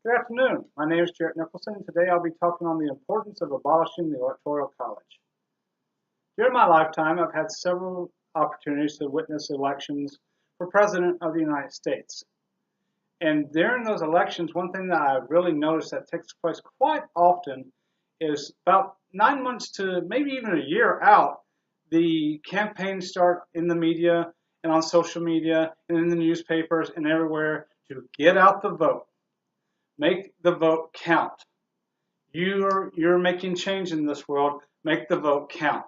Good afternoon. My name is Jarrett Nicholson. Today I'll be talking on the importance of abolishing the Electoral College. During my lifetime, I've had several opportunities to witness elections for President of the United States. And during those elections, one thing that I've really noticed that takes place quite often is about 9 months to maybe even a year out, the campaigns start in the media and on social media and in the newspapers and everywhere to get out the vote. Make the vote count. You're making change in this world. Make the vote count.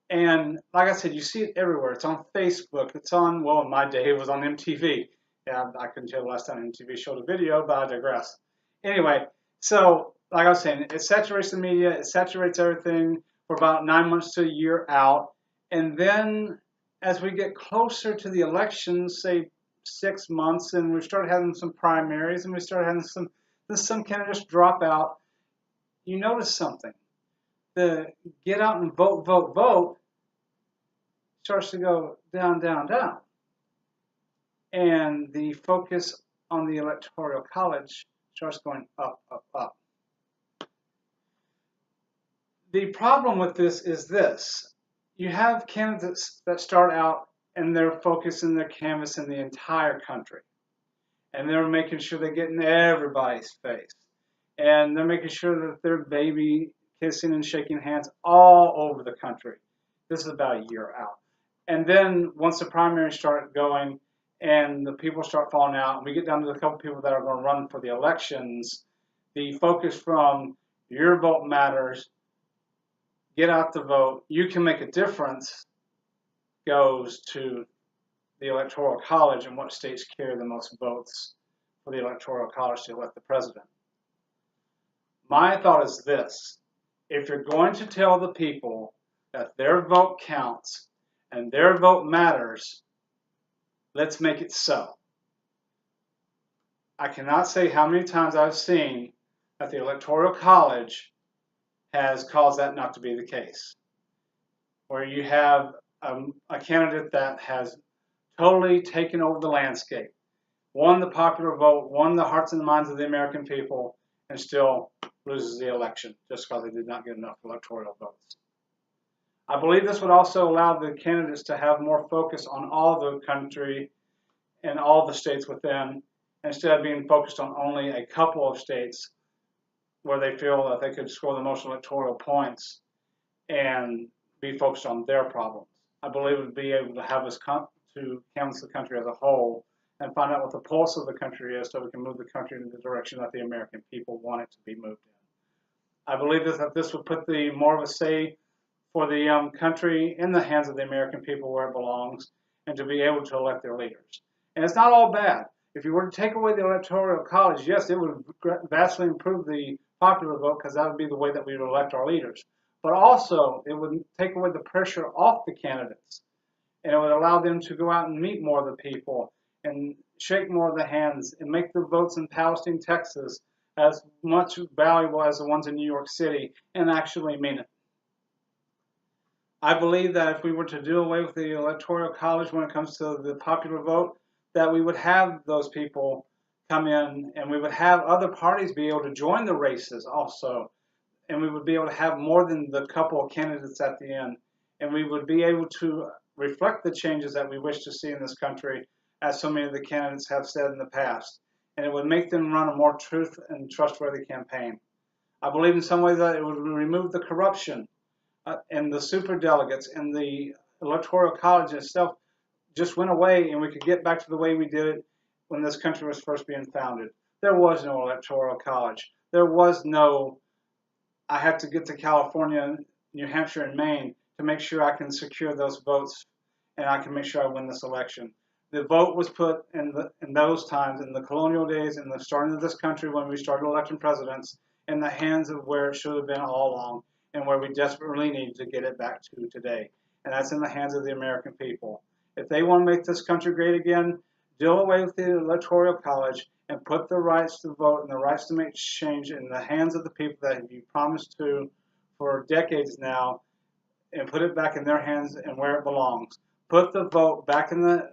And like I said, you see it everywhere. It's on Facebook. It's on, well, in my day, it was on MTV. Yeah, I couldn't tell the last time MTV showed a video, but I digress. Anyway, so like I was saying, it saturates the media. It saturates everything for about 9 months to a year out. And then as we get closer to the elections, say 6 months, and we started having some primaries, and we started having some candidates drop out, you notice something. The get out and vote, vote, vote starts to go down, down, down. And the focus on the Electoral College starts going up, up, up. The problem with this is this. You have candidates that start out and they're focusing their canvas in the entire country. And they're making sure they get in everybody's face. And they're making sure that they're baby kissing and shaking hands all over the country. This is about a year out. And then once the primaries start going and the people start falling out, and we get down to the couple people that are going to run for the elections, the focus from your vote matters, get out the vote, you can make a difference, goes to the Electoral College and what states carry the most votes for the Electoral College to elect the president. My thought is this. If you're going to tell the people that their vote counts and their vote matters, let's make it so. I cannot say how many times I've seen that the Electoral College has caused that not to be the case, where you have a candidate that has totally taken over the landscape, won the popular vote, won the hearts and minds of the American people, and still loses the election just because they did not get enough electoral votes. I believe this would also allow the candidates to have more focus on all the country and all the states within, instead of being focused on only a couple of states where they feel that they could score the most electoral points and be focused on their problems. I believe it would be able to have us to canvass the country as a whole and find out what the pulse of the country is so we can move the country in the direction that the American people want it to be moved in. I believe that this would put more of a say for the country in the hands of the American people where it belongs, and to be able to elect their leaders. And it's not all bad. If you were to take away the Electoral College, yes, it would vastly improve the popular vote because that would be the way that we would elect our leaders. But also, it would take away the pressure off the candidates, and it would allow them to go out and meet more of the people and shake more of the hands and make the votes in Palestine, Texas as much valuable as the ones in New York City and actually mean it. I believe that if we were to do away with the Electoral College when it comes to the popular vote, that we would have those people come in and we would have other parties be able to join the races also. And we would be able to have more than the couple of candidates at the end. And we would be able to reflect the changes that we wish to see in this country, as so many of the candidates have said in the past. And it would make them run a more truth and trustworthy campaign. I believe in some ways that it would remove the corruption and the superdelegates, and the Electoral College itself just went away, and we could get back to the way we did it when this country was first being founded. There was no Electoral College. There was no, I have to get to California, New Hampshire, and Maine to make sure I can secure those votes and I can make sure I win this election. The vote was put in those times, in the colonial days, in the starting of this country when we started electing presidents, in the hands of where it should have been all along and where we desperately need to get it back to today. And that's in the hands of the American people. If they want to make this country great again, deal away with the Electoral College and put the rights to vote and the rights to make change in the hands of the people that you promised to for decades now, and put it back in their hands and where it belongs. Put the vote back in the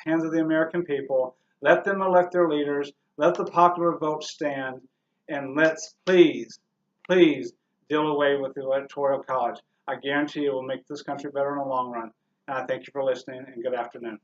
hands of the American people. Let them elect their leaders. Let the popular vote stand. And let's please, please deal away with the Electoral College. I guarantee it will make this country better in the long run. And I thank you for listening, and good afternoon.